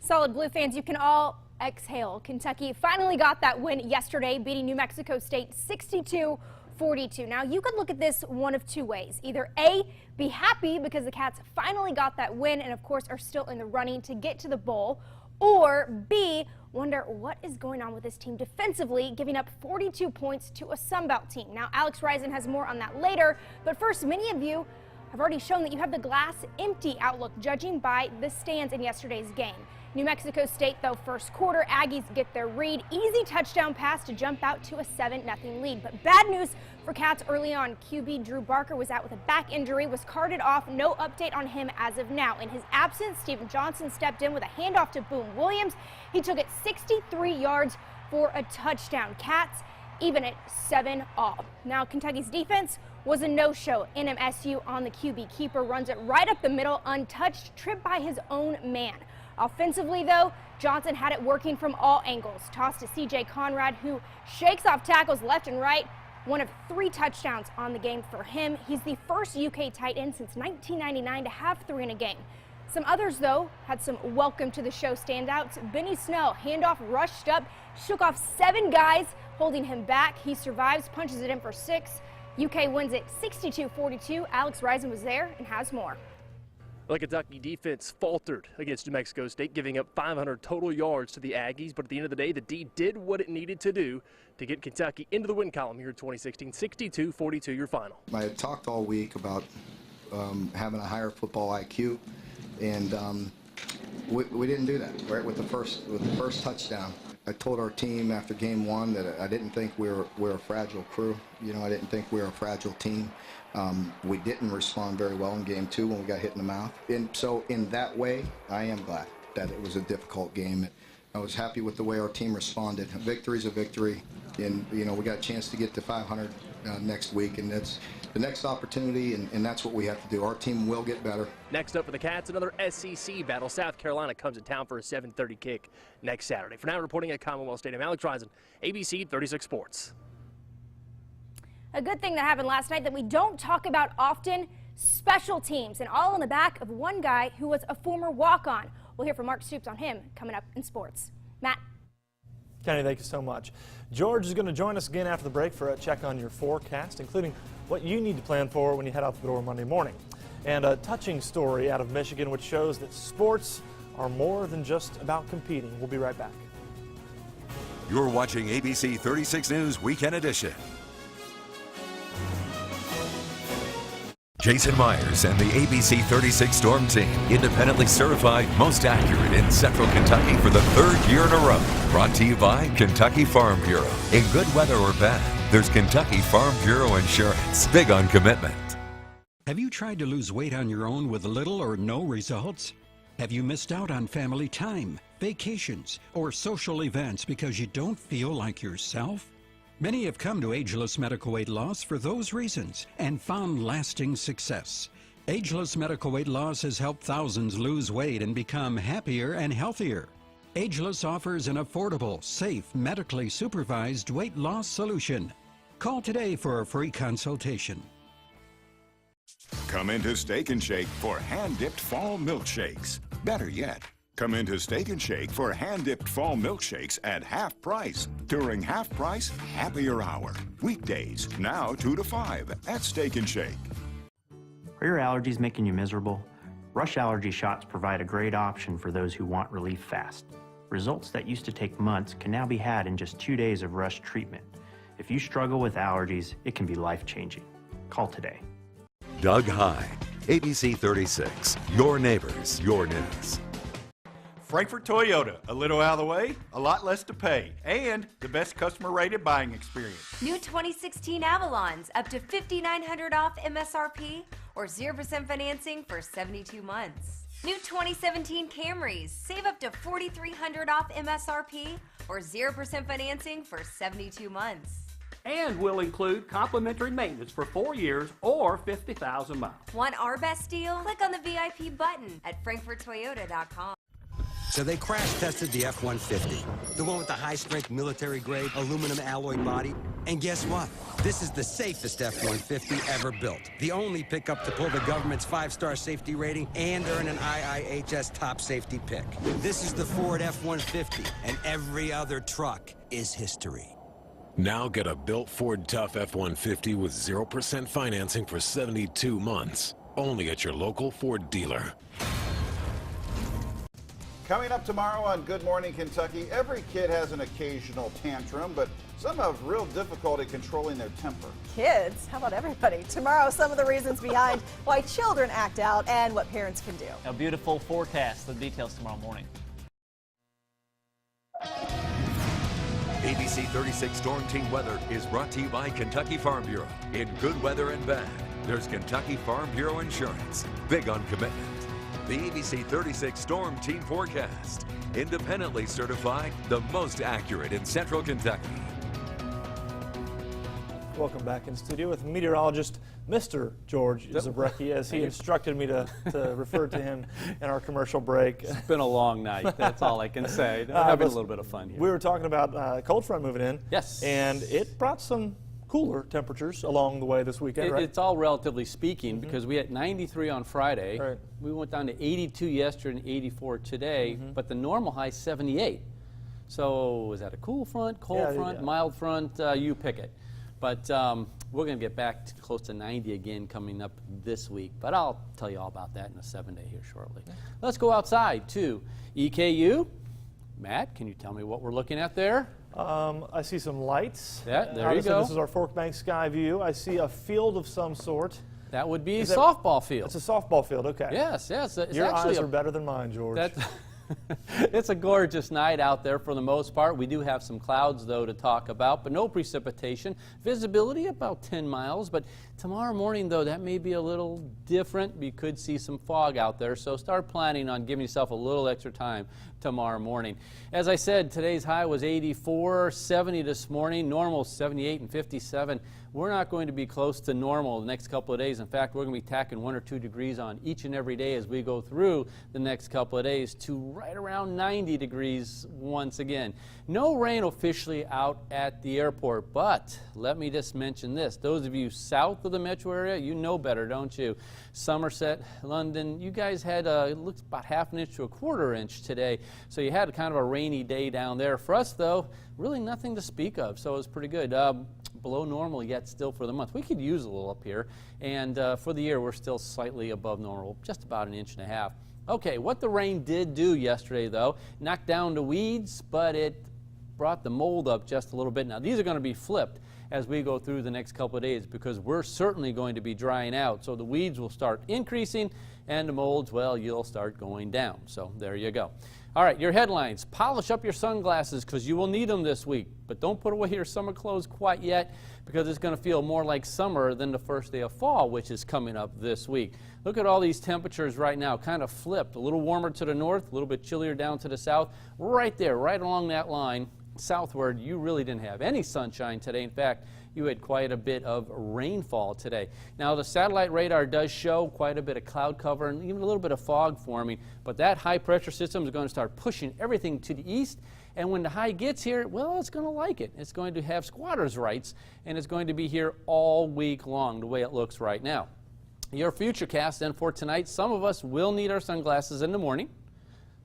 Solid Blue fans, you can all exhale. Kentucky finally got that win yesterday, beating New Mexico State 62-42. Now, you could look at this one of two ways. Either A, be happy because the Cats finally got that win and, of course, are still in the running to get to the bowl. Or B, wonder what is going on with this team defensively, giving up 42 points to a Sunbelt team. Now, Alex Risen has more on that later, but first, many of you have already shown that you have the glass empty outlook, judging by the stands in yesterday's game. New Mexico State, though, first quarter, Aggies get their read. Easy touchdown pass to jump out to a 7-0 lead. But bad news for Cats early on. QB Drew Barker was out with a back injury, was carted off. No update on him as of now. In his absence, Steven Johnson stepped in with a handoff to Boone Williams. He took it 63 yards for a touchdown. Cats even at 7-all. Now, Kentucky's defense was a no-show. NMSU on the QB keeper, runs it right up the middle, untouched, tripped by his own man. Offensively, though, Johnson had it working from all angles. Toss to C.J. Conrad, who shakes off tackles left and right. One of 3 touchdowns on the game for him. He's the first UK tight end since 1999 to have 3 in a game. Some others, though, had some welcome to the show standouts. Benny Snell, handoff, rushed up, shook off 7 guys, holding him back. He survives, punches it in for 6. UK wins it 62-42. Alex Risen was there and has more. The Kentucky defense faltered against New Mexico State, giving up 500 total yards to the Aggies. But at the end of the day, the D did what it needed to do to get Kentucky into the win column here in 2016. 62-42 your final. I had talked all week about having a higher football IQ, and we didn't do that, right, with the first touchdown. I told our team after game 1 that I didn't think we're a fragile crew. You know, I didn't think we were a fragile team. We didn't respond very well in game 2 when we got hit in the mouth. And so in that way, I am glad that it was a difficult game. I was happy with the way our team responded. A victory is a victory. And, you know, we got a chance to get to 500 next week, and that's the next opportunity, and that's what we have to do. Our team will get better. Next up for the Cats, another SEC battle. South Carolina comes to town for a 7:30 kick next Saturday. For now, reporting at Commonwealth Stadium, Alex Risen, ABC 36 Sports. A good thing that happened last night that we don't talk about often, special teams, and all on the back of one guy who was a former walk-on. We'll hear from Mark Stoops on him coming up in sports. Matt. Kenny, thank you so much. George is going to join us again after the break for a check on your forecast, including what you need to plan for when you head out the door Monday morning. And a touching story out of Michigan which shows that sports are more than just about competing. We'll be right back. You're watching ABC 36 News Weekend Edition. Jason Myers and the ABC 36 Storm Team, independently certified most accurate in Central Kentucky for the 3rd year in a row. Brought to you by Kentucky Farm Bureau. In good weather or bad, there's Kentucky Farm Bureau Insurance. Big on commitment. Have you tried to lose weight on your own with little or no results? Have you missed out on family time, vacations, or social events because you don't feel like yourself? Many have come to Ageless Medical Weight Loss for those reasons and found lasting success. Ageless Medical Weight Loss has helped thousands lose weight and become happier and healthier. Ageless offers an affordable, safe, medically supervised weight loss solution. Call today for a free consultation. Come into Steak 'n Shake for hand-dipped fall milkshakes. Better yet, come into Steak 'n Shake for hand-dipped fall milkshakes at half price during Half Price Happier Hour. Weekdays, now 2 to 5 at Steak 'n Shake. Are your allergies making you miserable? Rush allergy shots provide a great option for those who want relief fast. Results that used to take months can now be had in just 2 days of Rush treatment. If you struggle with allergies, it can be life-changing. Call today. Doug High, ABC 36, your neighbors, your news. Frankfort Toyota, a little out of the way, a lot less to pay, and the best customer-rated buying experience. New 2016 Avalons, up to $5,900 off MSRP or 0% financing for 72 months. New 2017 Camrys, save up to $4,300 off MSRP or 0% financing for 72 months. And will include complimentary maintenance for 4 years or 50,000 miles. Want our best deal? Click on the VIP button at frankforttoyota.com. So they crash tested the F-150, the one with the high-strength military-grade aluminum alloy body. And guess what? This is the safest F-150 ever built. The only pickup to pull the government's 5-star safety rating and earn an IIHS top safety pick. This is the Ford F-150, and every other truck is history. Now get a built Ford Tough F-150 with 0% financing for 72 months. Only at your local Ford dealer. Coming up tomorrow on Good Morning Kentucky, every kid has an occasional tantrum, but some have real difficulty controlling their temper. Kids? How about everybody? Tomorrow, some of the reasons behind why children act out and what parents can do. A beautiful forecast. The details tomorrow morning. ABC 36 Storm Team Weather is brought to you by Kentucky Farm Bureau. In good weather and bad, there's Kentucky Farm Bureau Insurance. Big on commitment. The ABC 36 Storm Team Forecast. Independently certified, the most accurate in Central Kentucky. Welcome back in studio with meteorologist Mr. George Zabrecki, as he instructed me to refer to him in our commercial break. It's been a long night. That's all I can say. Having a little bit of fun here. We were talking about cold front moving in. Yes. And it brought some cooler temperatures along the way this weekend, right? It's all relatively speaking because we had 93 on Friday. Right. We went down to 82 yesterday and 84 today, but the normal high is 78. So is that a cool front, cold front, mild front? You pick it. But we're going to get back to close to 90 again coming up this week. But I'll tell you all about that in a 7-day here shortly. Let's go outside to EKU. Matt, can you tell me what we're looking at there? I see some lights. Yeah, there you go. This is our Fork Bank sky view. I see a field of some sort. That would be a softball field. It's a softball field, okay. Yes. It's Your actually eyes are better than mine, George. It's a gorgeous night out there for the most part. We do have some clouds, though, to talk about, but no precipitation. Visibility about 10 miles, but tomorrow morning, though, that may be a little different. We could see some fog out there, so start planning on giving yourself a little extra time tomorrow morning. As I said, today's high was 84, 70 this morning, normal 78 and 57. We're not going to be close to normal the next couple of days. In fact, we're going to be tacking 1 or 2 degrees on each and every day as we go through the next couple of days to right around 90 degrees once again. No rain officially out at the airport, but let me just mention this. Those of you south of the metro area, you know better, don't you? Somerset, London, you guys had, it looks about ½ inch to ¼ inch today. So you had kind of a rainy day down there. For us, though, really nothing to speak of, so it was pretty good. Below normal yet still for the month. We could use a little up here, and for the year we're still slightly above normal, just about 1.5 inches. Okay, what the rain did do yesterday, though, knocked down the weeds, but it brought the mold up just a little bit. Now these are going to be flipped as we go through the next couple of days because we're certainly going to be drying out. So the weeds will start increasing and the molds, well, you'll start going down. So there you go. All right, your headlines. Polish up your sunglasses because you will need them this week. But don't put away your summer clothes quite yet because it's going to feel more like summer than the first day of fall, which is coming up this week. Look at all these temperatures right now, kind of flipped. A little warmer to the north, a little bit chillier down to the south. Right there, right along that line, southward, you really didn't have any sunshine today. In fact, you had quite a bit of rainfall today. Now, the satellite radar does show quite a bit of cloud cover and even a little bit of fog forming, but that high pressure system is going to start pushing everything to the east. And when the high gets here, well, it's going to like it. It's going to have squatter's rights, and it's going to be here all week long, the way it looks right now. Your futurecast then for tonight, some of us will need our sunglasses in the morning.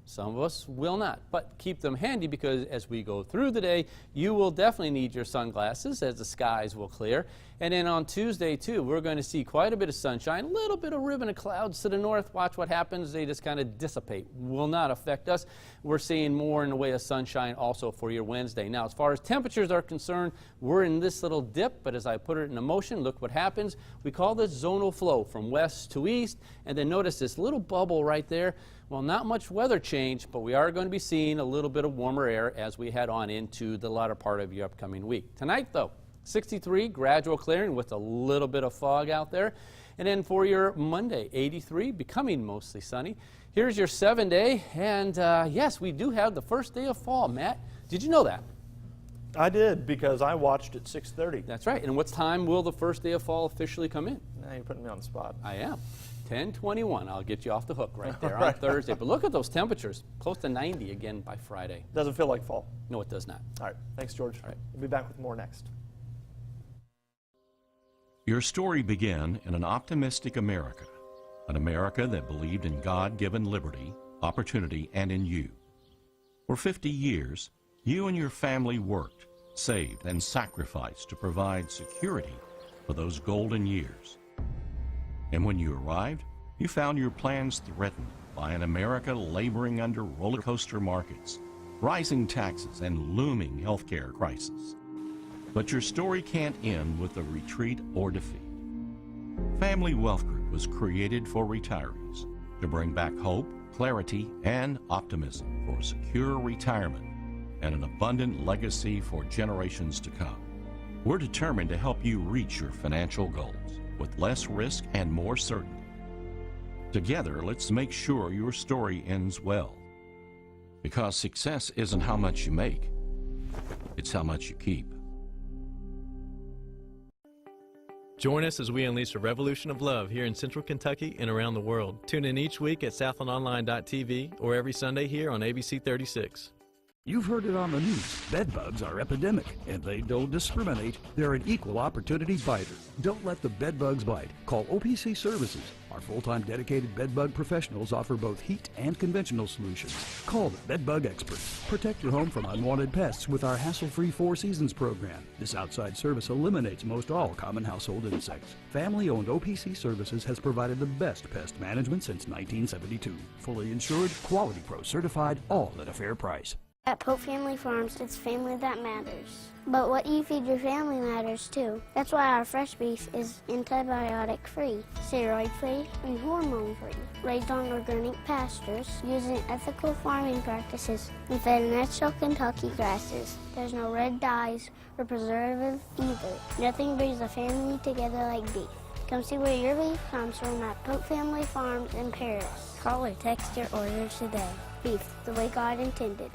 Some of us will not, but keep them handy because as we go through the day, you will definitely need your sunglasses as the skies will clear. And then on Tuesday, too, we're going to see quite a bit of sunshine, a little bit of ribbon of clouds to the north. Watch what happens. They just kind of dissipate. Will not affect us. We're seeing more in the way of sunshine also for your Wednesday. Now, as far as temperatures are concerned, we're in this little dip, but as I put it in motion, look what happens. We call this zonal flow from west to east, and then notice this little bubble right there. Well, not much weather change, but we are going to be seeing a little bit of warmer air as we head on into the latter part of your upcoming week. Tonight, though, 63, gradual clearing with a little bit of fog out there. And then for your Monday, 83, becoming mostly sunny. Here's your 7-day, and yes, we do have the first day of fall. Matt, did you know that? I did, because I watched at 6:30. That's right. And what time will the first day of fall officially come in? Now you're putting me on the spot. I am. 10:21. I'll get you off the hook right there on Thursday. But look at those temperatures, close to 90 again by Friday. Doesn't feel like fall. No, it does not. All right. Thanks, George. All right. We'll be back with more next. Your story began in an optimistic America, an America that believed in God-given liberty, opportunity, and in you. For 50 years, you and your family worked, saved, and sacrificed to provide security for those golden years. And when you arrived, you found your plans threatened by an America laboring under roller coaster markets, rising taxes, and looming healthcare crisis. But your story can't end with a retreat or defeat. Family Wealth Group was created for retirees to bring back hope, clarity, and optimism for a secure retirement and an abundant legacy for generations to come. We're determined to help you reach your financial goals with less risk and more certainty. Together, let's make sure your story ends well. Because success isn't how much you make, it's how much you keep. Join us as we unleash a revolution of love here in Central Kentucky and around the world. Tune in each week at southlandonline.tv or every Sunday here on ABC 36. You've heard it on the news. Bedbugs are epidemic, and they don't discriminate. They're an equal opportunity biter. Don't let the bedbugs bite. Call OPC Services. Our full-time dedicated bedbug professionals offer both heat and conventional solutions. Call the bedbug experts. Protect your home from unwanted pests with our hassle-free 4 Seasons program. This outside service eliminates most all common household insects. Family-owned OPC Services has provided the best pest management since 1972. Fully insured, Quality Pro certified, all at a fair price. At Pope Family Farms, it's family that matters. But what you feed your family matters too. That's why our fresh beef is antibiotic-free, steroid-free, and hormone-free. Raised on organic pastures, using ethical farming practices, and fed natural Kentucky grasses. There's no red dyes or preservative either. Nothing brings a family together like beef. Come see where your beef comes from at Pope Family Farms in Paris. Call or text your order today. Beef, the way God intended.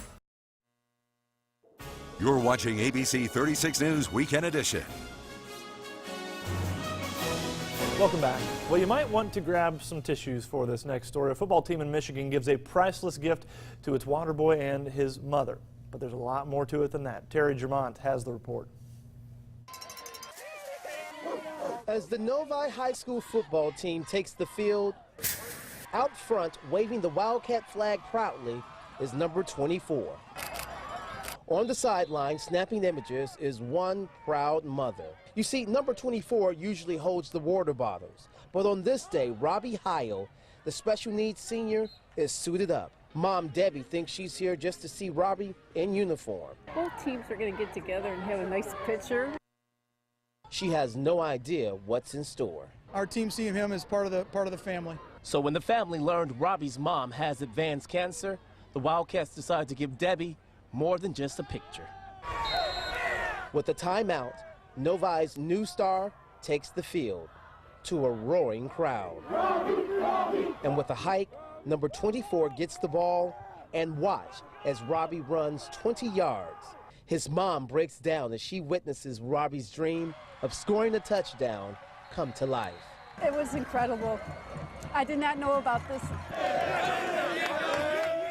You're watching ABC 36 News Weekend Edition. Welcome back. Well, you might want to grab some tissues for this next story. A football team in Michigan gives a priceless gift to its water boy and his mother. But there's a lot more to it than that. Terry Germont has the report. As the Novi High School football team takes the field, out front, waving the Wildcat flag proudly, is number 24. On the sideline, snapping images, is one proud mother. You see, number 24 usually holds the water bottles, but on this day, Robbie Heil, the special needs senior, is suited up. Mom Debbie thinks she's here just to see Robbie in uniform. Both teams are going to get together and have a nice picture. She has no idea what's in store. Our team seeing him as part of the family. So when the family learned Robbie's mom has advanced cancer, the Wildcats decided to give Debbie more than just a picture. With the timeout, Novi's new star takes the field to a roaring crowd. And with a hike, number 24 gets the ball, and watch as Robbie runs 20 yards. His mom breaks down as she witnesses Robbie's dream of scoring a touchdown come to life. It was incredible. I did not know about this.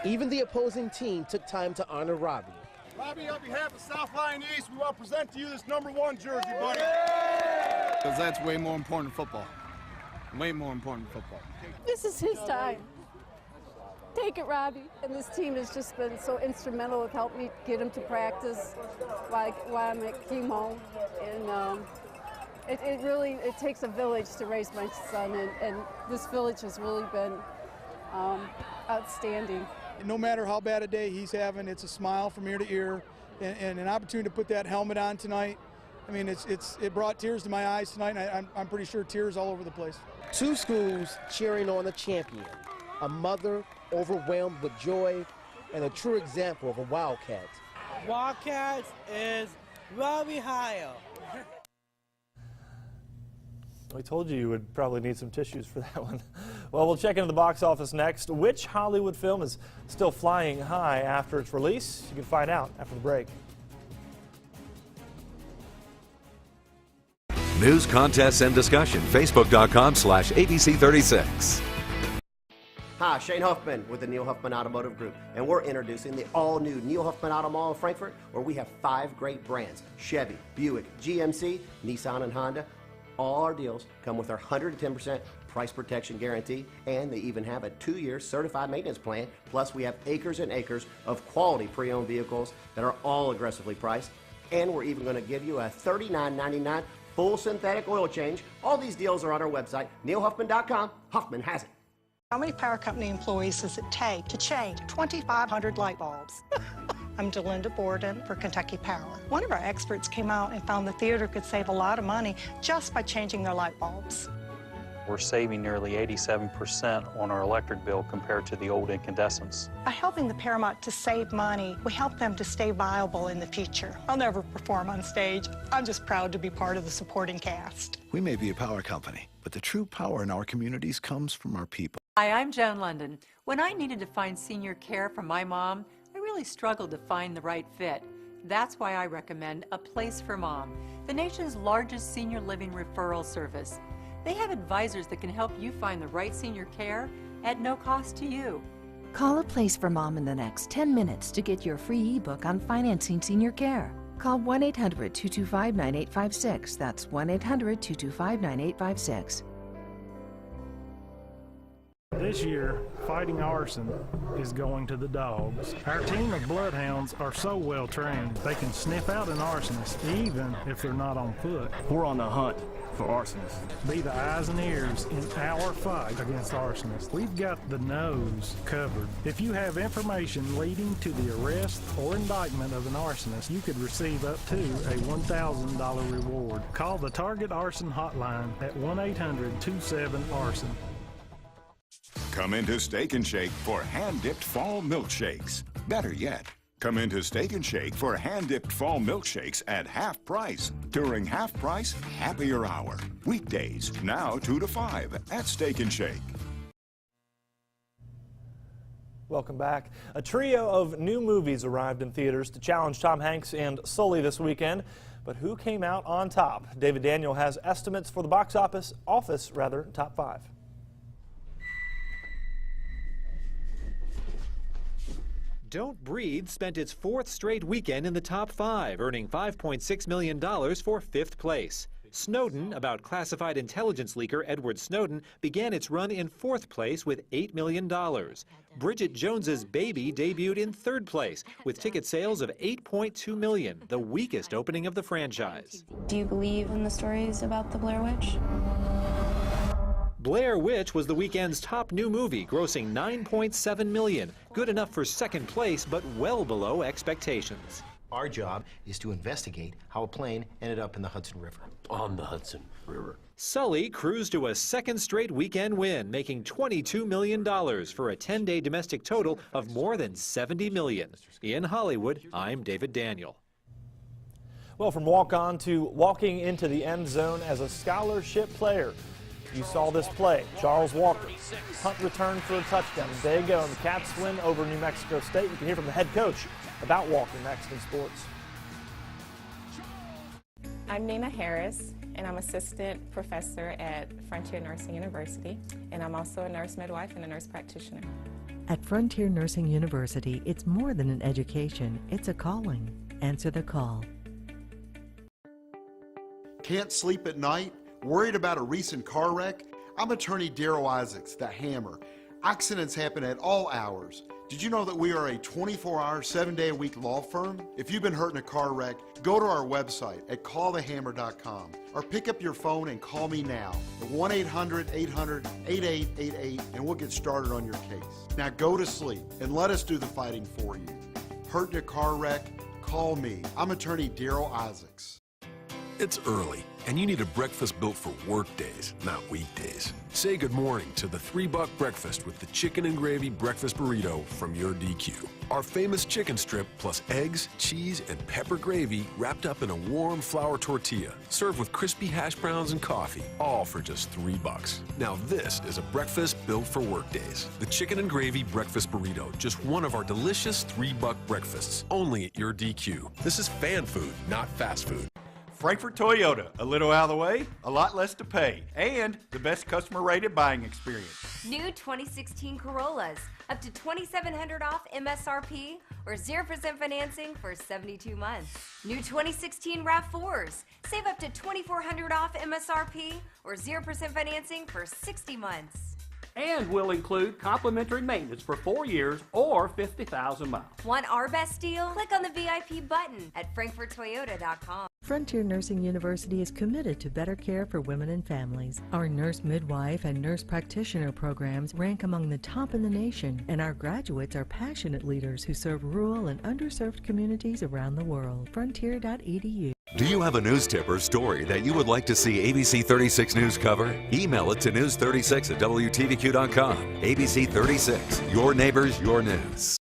Even the opposing team took time to honor Robbie. Robbie, on behalf of South Lyon East, we want to present to you this #1 jersey, buddy. Because that's way more important than football. Way more important than football. This is his time. Take it, Robbie. And this team has just been so instrumental with helping me get him to practice while I'm at chemo. And it takes a village to raise my son, and this village has really been outstanding. No matter how bad a day he's having, it's a smile from ear to ear, and an opportunity to put that helmet on tonight. I mean, it brought tears to my eyes tonight, and I'm pretty sure tears all over the place. Two schools cheering on a champion, a mother overwhelmed with joy, and a true example of a Wildcat. Wildcats is Robbie Heil. We told you would probably need some tissues for that one. Well, we'll check into the box office next. Which Hollywood film is still flying high after its release? You can find out after the break. News, contests, and discussion. Facebook.com/ABC36. Hi, Shane Huffman with the Neil Huffman Automotive Group, and we're introducing the all-new Neil Huffman Auto Mall in Frankfort, where we have 5 great brands: Chevy, Buick, GMC, Nissan, and Honda. All our deals come with our 110% price protection guarantee, and they even have a 2-year certified maintenance plan. Plus, we have acres and acres of quality pre-owned vehicles that are all aggressively priced, and we're even going to give you a $39.99 full synthetic oil change. All these deals are on our website, neilhuffman.com. Huffman has it. How many power company employees does it take to change 2,500 light bulbs? I'm Delinda Borden for Kentucky Power. One of our experts came out and found the theater could save a lot of money just by changing their light bulbs. We're saving nearly 87% on our electric bill compared to the old incandescents. By helping the Paramount to save money, we help them to stay viable in the future. I'll never perform on stage. I'm just proud to be part of the supporting cast. We may be a power company, but the true power in our communities comes from our people. Hi, I'm Joan London. When I needed to find senior care for my mom, I really struggled to find the right fit. That's why I recommend A Place for Mom, the nation's largest senior living referral service. They have advisors that can help you find the right senior care at no cost to you. Call A Place for Mom in the next 10 minutes to get your free ebook on financing senior care. Call 1-800-225-9856. That's 1-800-225-9856. This year, fighting arson is going to the dogs. Our team of bloodhounds are so well trained, they can sniff out an arsonist even if they're not on foot. We're on the hunt for arsonists. Be the eyes and ears in our fight against arsonists. We've got the nose covered. If you have information leading to the arrest or indictment of an arsonist, you could receive up to a $1,000 reward. Call the Target Arson Hotline at 1-800-27-ARSON. Come into Steak and Shake for hand-dipped fall milkshakes. Better yet, come into Steak and Shake for hand-dipped fall milkshakes at half price during Half Price Happier Hour. Weekdays, now 2 to 5 at Steak and Shake. Welcome back. A trio of new movies arrived in theaters to challenge Tom Hanks and Sully this weekend. But who came out on top? David Daniel has estimates for the box office top 5. Don't Breathe spent its 4th straight weekend in the top 5, earning $5.6 million for 5th place. Snowden, about classified intelligence leaker Edward Snowden, began its run in 4th place with $8 million. Bridget Jones's Baby debuted in 3rd place with ticket sales of $8.2 million, the weakest opening of the franchise. Do you believe in the stories about the Blair Witch? Blair Witch was the weekend's top new movie, grossing $9.7 million. Good enough for 2nd place, but well below expectations. Our job is to investigate how a plane ended up in the Hudson River. On the Hudson River. Sully cruised to a 2nd straight weekend win, making $22 million for a 10-day domestic total of more than $70 million. In Hollywood, I'm David Daniel. Well, from walk-on to walking into the end zone as a scholarship player. You saw this play. Charles Walker, punt return for a touchdown. There you go, and the Cats win over New Mexico State. We can hear from the head coach about Walker next in sports. I'm Nina Harris, and I'm assistant professor at Frontier Nursing University, and I'm also a nurse midwife and a nurse practitioner. At Frontier Nursing University, it's more than an education, it's a calling. Answer the call. Can't sleep at night? Worried about a recent car wreck? I'm attorney Daryl Isaacs, the Hammer. Accidents happen at all hours. Did you know that we are a 24-hour, 7-day-a-week law firm? If you've been hurt in a car wreck, go to our website at callthehammer.com or pick up your phone and call me now at 1-800-800-8888 and we'll get started on your case. Now go to sleep and let us do the fighting for you. Hurt in a car wreck? Call me. I'm attorney Daryl Isaacs. It's early, and you need a breakfast built for work days, not weekdays. Say good morning to the $3 breakfast with the chicken and gravy breakfast burrito from your DQ. Our famous chicken strip plus eggs, cheese, and pepper gravy wrapped up in a warm flour tortilla, served with crispy hash browns and coffee, all for just $3. Now this is a breakfast built for work days. The chicken and gravy breakfast burrito, just one of our delicious $3 breakfasts, only at your DQ. This is fan food, not fast food. Frankfort Toyota, a little out of the way, a lot less to pay, and the best customer rated buying experience. New 2016 Corollas, up to $2,700 off MSRP or 0% financing for 72 months. New 2016 RAV4s, save up to $2,400 off MSRP or 0% financing for 60 months. And will include complimentary maintenance for 4 years or 50,000 miles. Want our best deal? Click on the VIP button at frankforttoyota.com. Frontier Nursing University is committed to better care for women and families. Our nurse midwife and nurse practitioner programs rank among the top in the nation, and our graduates are passionate leaders who serve rural and underserved communities around the world. Frontier.edu. Do you have a news tip or story that you would like to see ABC 36 News cover? Email it to news36@WTVQ.com. ABC 36, your neighbors, your news.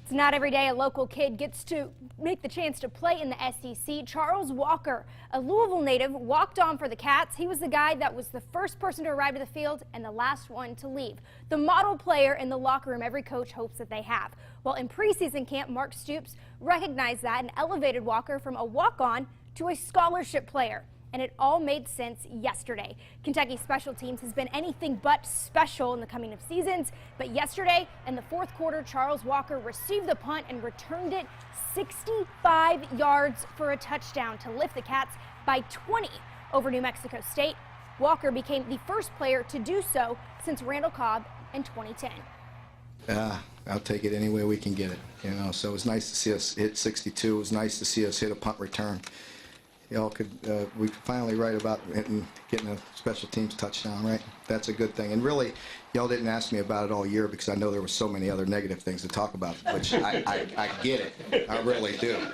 It's not every day a local kid gets to make the chance to play in the SEC. Charles Walker, a Louisville native, walked on for the Cats. He was the guy that was the first person to arrive at the field and the last one to leave. The model player in the locker room every coach hopes that they have. Well, in preseason camp, Mark Stoops recognized that and elevated Walker from a walk-on to a scholarship player. And it all made sense yesterday. Kentucky special teams has been anything but special in the coming of seasons, but yesterday in the fourth quarter, Charles Walker received the punt and returned it 65 yards for a touchdown to lift the Cats by 20 over New Mexico State. Walker became the first player to do so since Randall Cobb in 2010. I'll take it any way we can get it, you know. So it was nice to see us hit 62. It was nice to see us hit a punt return. Y'all we could finally write about getting a special teams touchdown, right? That's a good thing. And really, y'all didn't ask me about it all year because I know there were so many other negative things to talk about, which I get it. I really do.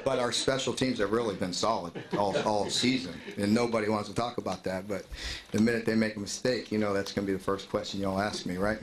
But our special teams have really been solid all season, and nobody wants to talk about that. But the minute they make a mistake, you know that's going to be the first question y'all ask me, right?